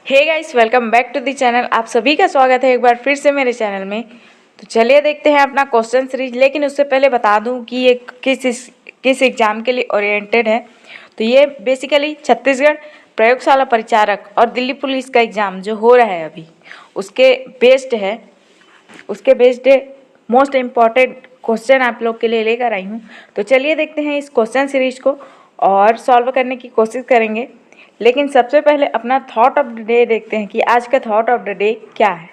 Hey guys, welcome back to the channel. आप सभी का स्वागत है एक बार फिर से मेरे चैनल में। तो चलिए देखते हैं अपना क्वेश्चन सीरीज। लेकिन उससे पहले बता दूं कि ये किस एग्ज़ाम के लिए ओरिएंटेड है। तो ये बेसिकली छत्तीसगढ़ प्रयोगशाला परिचारक और दिल्ली पुलिस का एग्ज़ाम जो हो रहा है अभी, उसके बेस्ड मोस्ट इम्पॉर्टेंट क्वेश्चन आप लोग के लिए लेकर आई हूँ। तो चलिए देखते हैं इस क्वेश्चन सीरीज को और सॉल्व करने की कोशिश करेंगे। लेकिन सबसे पहले अपना थॉट ऑफ द डे देखते हैं कि आज का थॉट ऑफ द डे क्या है।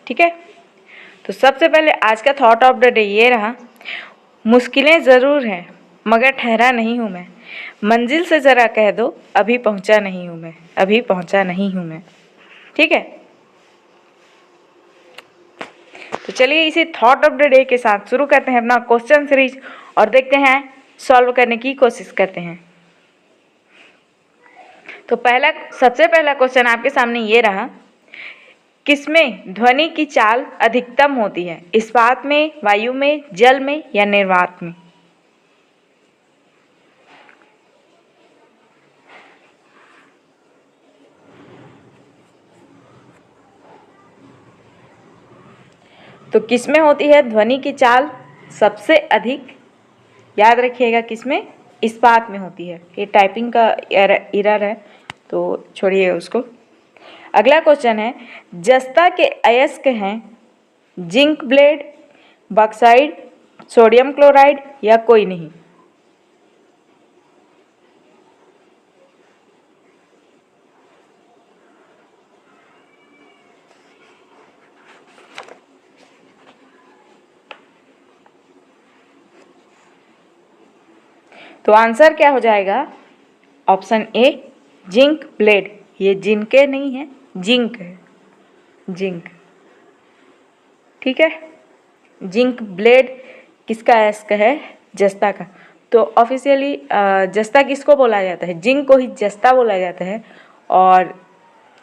ठीक है, तो सबसे पहले आज का थॉट ऑफ द डे ये रहा, मुश्किलें ज़रूर हैं मगर ठहरा नहीं हूँ मैं, मंजिल से ज़रा कह दो अभी पहुँचा नहीं हूँ मैं, अभी पहुँचा नहीं हूँ मैं। ठीक है, तो चलिए इसी थॉट ऑफ द डे के साथ शुरू करते हैं अपना क्वेश्चन सीरीज और देखते हैं सॉल्व करने की कोशिश करते हैं। तो सबसे पहला क्वेश्चन आपके सामने ये रहा, किसमें ध्वनि की चाल अधिकतम होती है, इस्पात में, वायु में, जल में या निर्वात में। तो किसमें होती है ध्वनि की चाल सबसे अधिक, याद रखिएगा किसमें, इस्पात में होती है। ये टाइपिंग का एरर है तो छोड़िए उसको। अगला क्वेश्चन है, जस्ता के अयस्क हैं zinc blende, bauxite, sodium chloride या कोई नहीं। तो आंसर क्या हो जाएगा, ऑप्शन ए जिंक ब्लेड। ये जिनके नहीं है, जिंक है, जिंक। ठीक है, जिंक ब्लेड किसका अयस्क है, जस्ता का। तो ऑफिशियली जस्ता किसको बोला जाता है, जिंक को ही जस्ता बोला जाता है। और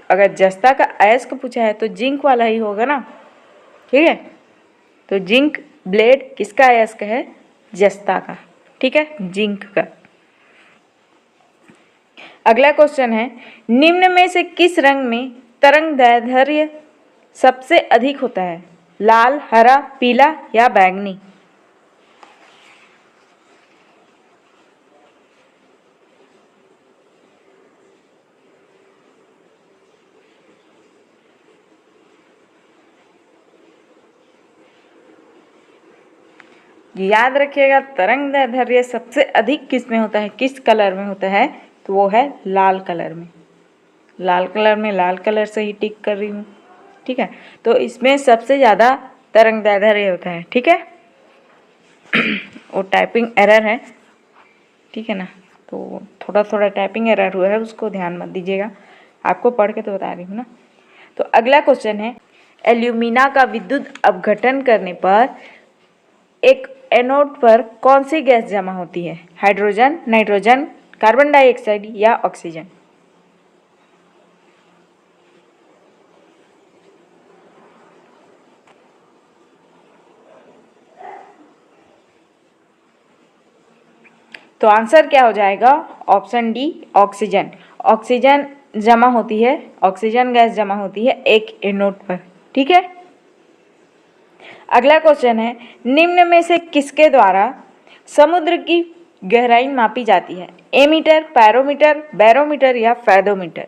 अगर जस्ता का अयस्क पूछा है तो जिंक वाला ही होगा ना। ठीक है, तो जिंक ब्लेड किसका अयस्क है, जस्ता का। ठीक है, जिंक का। अगला क्वेश्चन है, निम्न में से किस रंग में तरंग दैर्ध्य सबसे अधिक होता है, लाल, हरा, पीला या बैंगनी। याद रखिएगा तरंग दैर्ध्य सबसे अधिक किस में होता है, किस कलर में होता है, तो वो है लाल कलर में। लाल कलर में, लाल कलर से ही टिक कर रही हूँ। ठीक है, तो इसमें सबसे ज़्यादा तरंग दैर्ध्य होता है। ठीक है, वो टाइपिंग एरर है। ठीक है ना, तो थोड़ा थोड़ा टाइपिंग एरर हुआ है, उसको ध्यान मत दीजिएगा, आपको पढ़ के तो बता रही हूँ ना। तो अगला क्वेश्चन है, एल्यूमिना का विद्युत अपघटन करने पर एक एनोड पर कौन सी गैस जमा होती है, हाइड्रोजन, नाइट्रोजन, कार्बन डाइऑक्साइड या ऑक्सीजन। तो आंसर क्या हो जाएगा, ऑप्शन डी ऑक्सीजन। ऑक्सीजन जमा होती है, ऑक्सीजन गैस जमा होती है एक एनोड पर। ठीक है, अगला क्वेश्चन है, निम्न में से किसके द्वारा समुद्र की गहराई मापी जाती है, एमीटर, पैरोमीटर, बैरोमीटर या फेदोमीटर।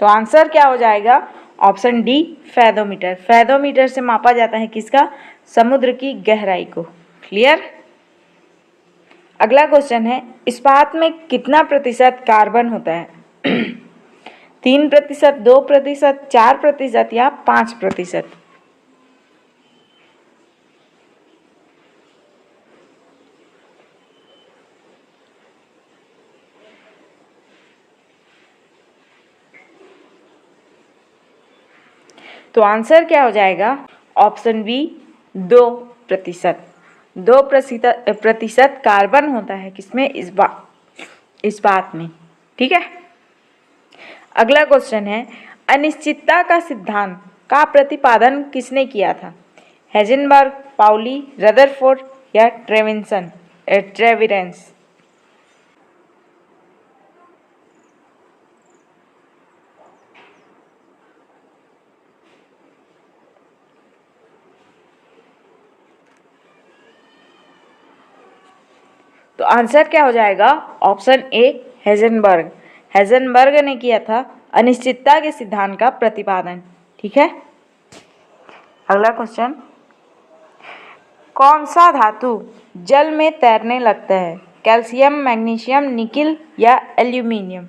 तो आंसर क्या हो जाएगा, ऑप्शन डी फेदोमीटर। फेदोमीटर से मापा जाता है किसका, समुद्र की गहराई को। क्लियर। अगला क्वेश्चन है, इस्पात में कितना प्रतिशत कार्बन होता है, 3%, 2%, 4% या 5%। तो आंसर क्या हो जाएगा, ऑप्शन बी 2%। 2% कार्बन होता है किसमें, इस्पात में। ठीक है, अगला क्वेश्चन है, अनिश्चितता का सिद्धांत का प्रतिपादन किसने किया था, हेजनबर्ग, पाउली, रदरफोर्ड या ट्रेविरेंस। तो आंसर क्या हो जाएगा? ऑप्शन ए हेजनबर्ग। हेजनबर्ग ने किया था अनिश्चितता के सिद्धांत का प्रतिपादन। ठीक है, अगला क्वेश्चन, कौन सा धातु जल में तैरने लगता है? कैल्शियम, मैग्नीशियम, निकिल या एल्यूमिनियम?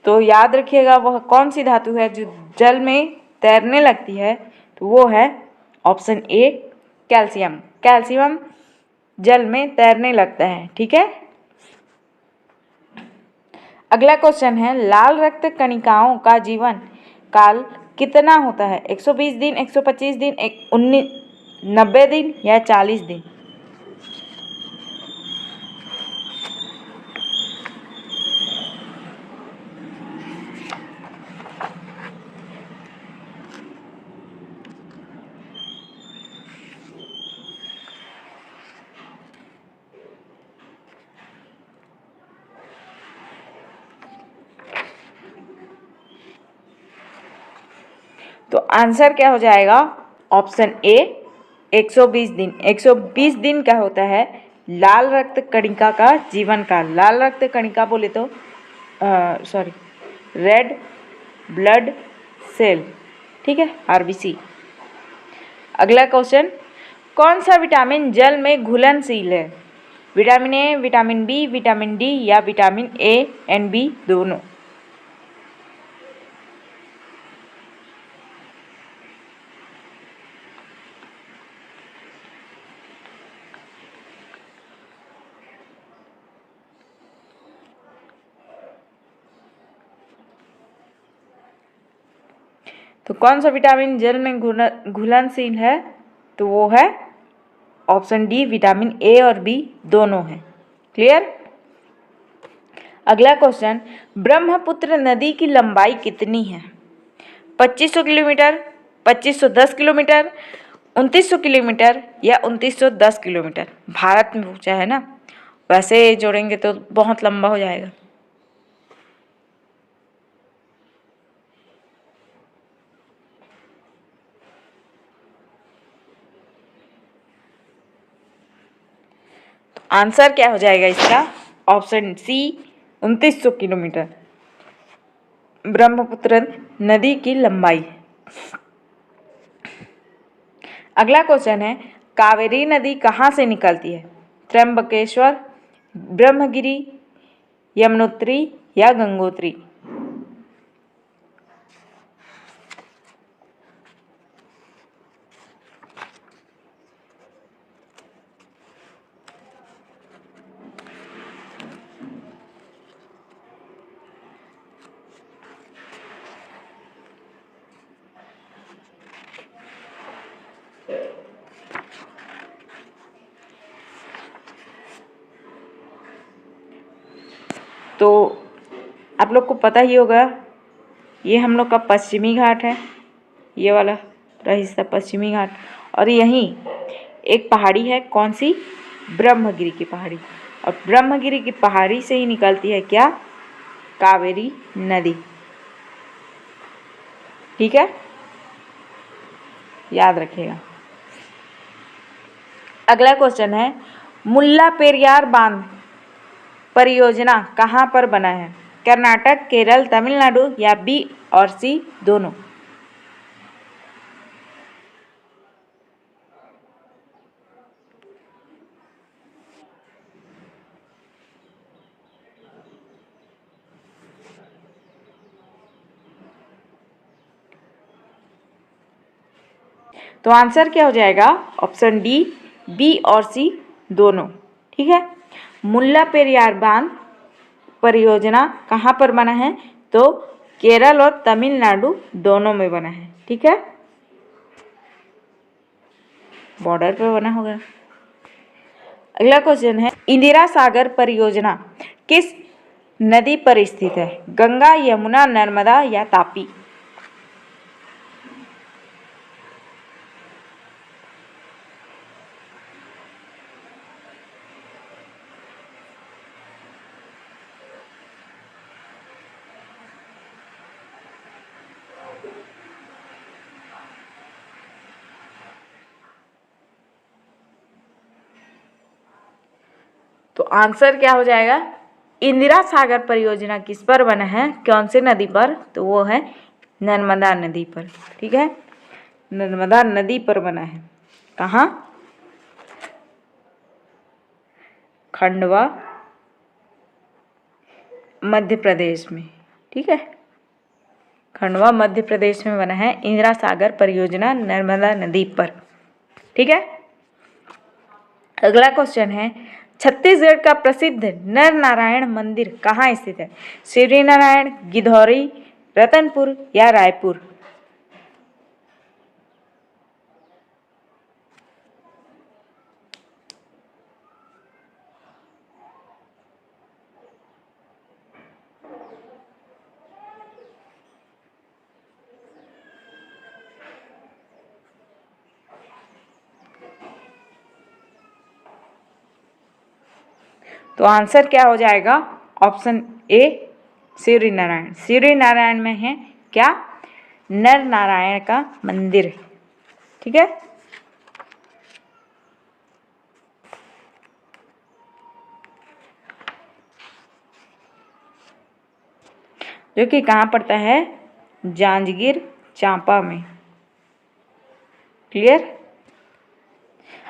तो याद रखिएगा वह कौन सी धातु है जो जल में तैरने लगती है, तो वो है ऑप्शन ए कैल्शियम। कैल्शियम जल में तैरने लगता है। ठीक है, अगला क्वेश्चन है, लाल रक्त कणिकाओं का जीवन काल कितना होता है? 120 दिन, 125 दिन, 90 दिन या 40 दिन? तो आंसर क्या हो जाएगा? ऑप्शन ए 120 दिन। 120 दिन का होता है लाल रक्त कणिका का जीवन काल। लाल रक्त कणिका बोले तो सॉरी, रेड ब्लड सेल। ठीक है, आरबीसी। अगला क्वेश्चन, कौन सा विटामिन जल में घुलनशील है? Vitamin A, vitamin B, vitamin D या विटामिन ए एंड बी दोनों? तो कौन सा विटामिन जल में घुलनशील है? तो वो है ऑप्शन डी, विटामिन ए और बी दोनों हैं। क्लियर? अगला क्वेश्चन, ब्रह्मपुत्र नदी की लंबाई कितनी है? 2500 किलोमीटर, 2510 किलोमीटर, 2900 किलोमीटर या 2910 किलोमीटर? भारत में पूछा है ना, वैसे जोड़ेंगे तो बहुत लंबा हो जाएगा। आंसर क्या हो जाएगा इसका? ऑप्शन सी 2900 किलोमीटर ब्रह्मपुत्र नदी की लंबाई। अगला क्वेश्चन है, कावेरी नदी कहाँ से निकलती है? त्र्यंबकेश्वर, ब्रह्मगिरी, यमुनोत्री या गंगोत्री? तो आप लोग को पता ही होगा, ये हम लोग का पश्चिमी घाट है, ये वाला पूरा हिस्सा पश्चिमी घाट, और यहीं एक पहाड़ी है, कौन सी? ब्रह्मगिरी की पहाड़ी। और ब्रह्मगिरी की पहाड़ी से ही निकलती है क्या? कावेरी नदी। ठीक है, याद रखिएगा। अगला क्वेश्चन है, मुल्ला पेरियार बांध परियोजना कहाँ पर बना है? कर्नाटक, केरल, तमिलनाडु या बी और सी दोनों? तो आंसर क्या हो जाएगा? ऑप्शन डी, बी और सी दोनों। ठीक है, मुल्ला पेरियार बांध परियोजना कहाँ पर बना है? तो केरल और तमिलनाडु दोनों में बना है। ठीक है, बॉर्डर पे बना होगा। अगला क्वेश्चन है, इंदिरा सागर परियोजना किस नदी पर स्थित है? गंगा, यमुना, नर्मदा या तापी? तो आंसर क्या हो जाएगा? इंदिरा सागर परियोजना किस पर बना है? कौन से नदी पर? तो वो है नर्मदा नदी पर। ठीक है, नर्मदा नदी पर बना है। कहाँ? खंडवा, मध्य प्रदेश में। ठीक है, खंडवा मध्य प्रदेश में बना है इंदिरा सागर परियोजना नर्मदा नदी पर। ठीक है, अगला क्वेश्चन है, छत्तीसगढ़ का प्रसिद्ध नर नारायण मंदिर कहाँ स्थित है? शिवरी नारायण, गिधौरी, रतनपुर या रायपुर? तो आंसर क्या हो जाएगा? Option A Shivari Narayan. शिवरी नारायण में है क्या? नर नारायण का मंदिर। ठीक है, जो कि कहाँ पड़ता है? जांजगीर चांपा में। क्लियर।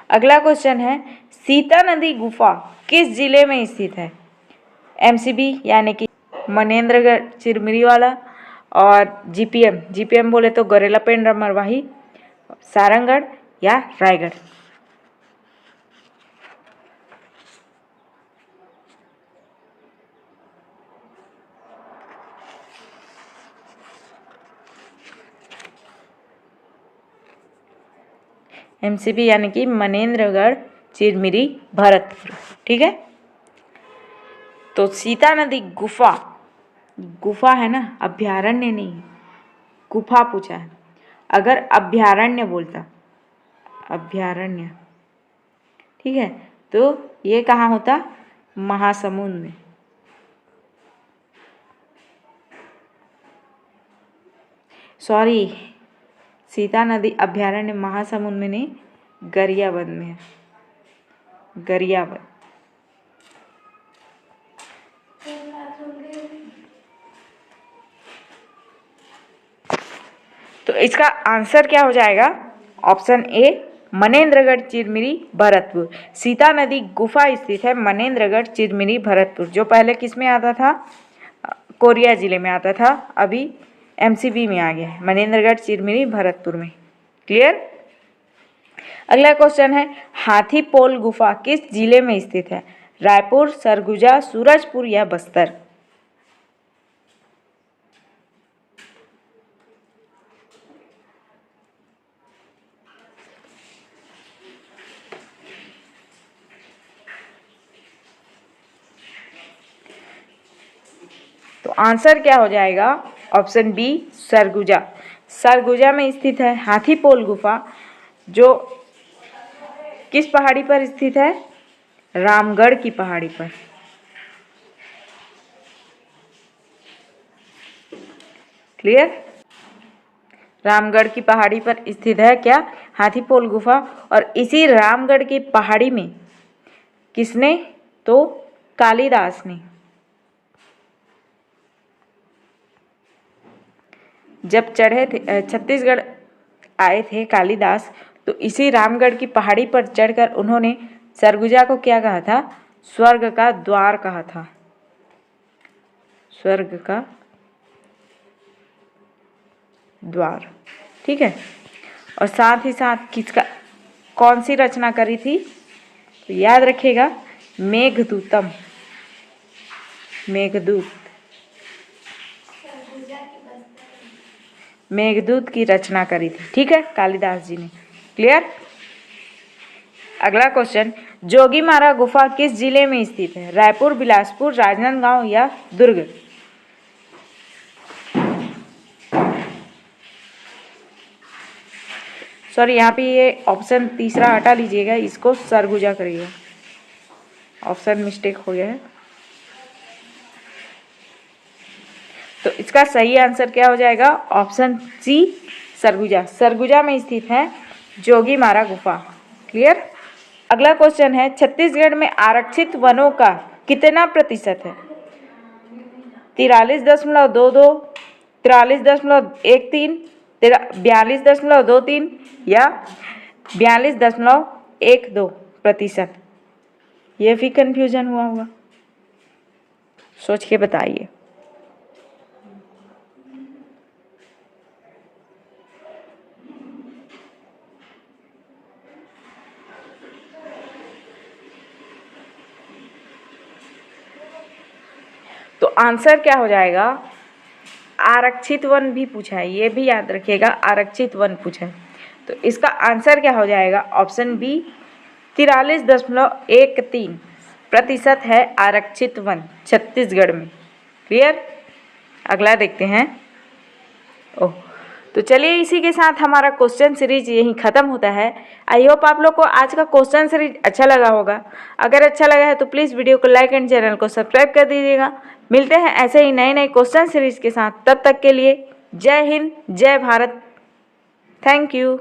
अगला क्वेश्चन है, सीता नदी गुफा किस जिले में स्थित है? एमसीबी यानी कि मनेन्द्रगढ़ चिरमिरी वाला, और जीपीएम, जीपीएम बोले तो गौरेला पेंड्रा मरवाही, सारंगढ़ या रायगढ़? एमसीबी यानी कि मनेन्द्रगढ़ चिरमिरी भरतपुर। ठीक है, तो सीता नदी गुफा, गुफा है ना, अभ्यारण्य नहीं, गुफा पूछा है। अगर अभ्यारण्य बोलता, अभ्यारण्य, ठीक है, तो ये कहाँ होता? महासमुंद में। सॉरी, सीता नदी अभ्यारण्य महासमुंद में नहीं, गरियाबंद में है, गरियाबंद। तो इसका आंसर क्या हो जाएगा? Option A Manendragarh Chirmiri Bharatpur. सीता नदी गुफा स्थित है मनेन्द्रगढ़ चिरमिरी भरतपुर, जो पहले किस में आता था? कोरिया जिले में आता था, अभी एमसीबी में आ गया है, मनेन्द्रगढ़ चिरमिरी भरतपुर में। क्लियर। अगला क्वेश्चन है, हाथी पोल गुफा किस जिले में स्थित है? रायपुर, सरगुजा, सूरजपुर या बस्तर? तो आंसर क्या हो जाएगा? Option B Surguja. सरगुजा में स्थित है हाथी पोल गुफा, जो किस पहाड़ी पर स्थित है? रामगढ़ की पहाड़ी पर। क्लियर। रामगढ़ की पहाड़ी पर स्थित है क्या? हाथी पोल गुफा। और इसी रामगढ़ की पहाड़ी में किसने? तो कालिदास ने। जब चढ़े थे, छत्तीसगढ़ आए थे कालिदास, तो इसी रामगढ़ की पहाड़ी पर चढ़कर उन्होंने सरगुजा को क्या कहा था? स्वर्ग का द्वार कहा था, स्वर्ग का द्वार। ठीक है, और साथ ही साथ किसका, कौन सी रचना करी थी? तो याद रखिएगा, मेघदूतम। मेघदूत। मेघदूत की रचना करी थी, ठीक है, कालिदास जी ने। क्लियर। अगला क्वेश्चन, जोगीमारा गुफा किस जिले में स्थित है? रायपुर, बिलासपुर, राजनांदगांव या दुर्ग? सॉरी, यहाँ पे ये ऑप्शन तीसरा हटा लीजिएगा, इसको सरगुजा करिएगा, ऑप्शन मिस्टेक हो गया है। तो इसका सही आंसर क्या हो जाएगा? Option C, Surguja. सरगुजा में स्थित है जोगीमारा गुफा। क्लियर। अगला क्वेश्चन है, छत्तीसगढ़ में आरक्षित वनों का कितना प्रतिशत है? 43.22, 43.13, 42.23 या 42.12%? ये भी कंफ्यूजन हुआ होगा, सोच के बताइए। तो आंसर क्या हो जाएगा? आरक्षित वन भी पूछा है, ये भी याद रखिएगा, आरक्षित वन पूछा है। तो इसका आंसर क्या हो जाएगा? ऑप्शन बी, 43.13% है आरक्षित वन छत्तीसगढ़ में। क्लियर। अगला देखते हैं। ओह, तो चलिए इसी के साथ हमारा क्वेश्चन सीरीज यहीं ख़त्म होता है। आई होप आप लोग को आज का क्वेश्चन सीरीज अच्छा लगा होगा। अगर अच्छा लगा है तो प्लीज़ वीडियो को लाइक एंड चैनल को सब्सक्राइब कर दीजिएगा। मिलते हैं ऐसे ही नए नए क्वेश्चन सीरीज के साथ, तब तक के लिए जय हिंद, जय भारत। Thank you.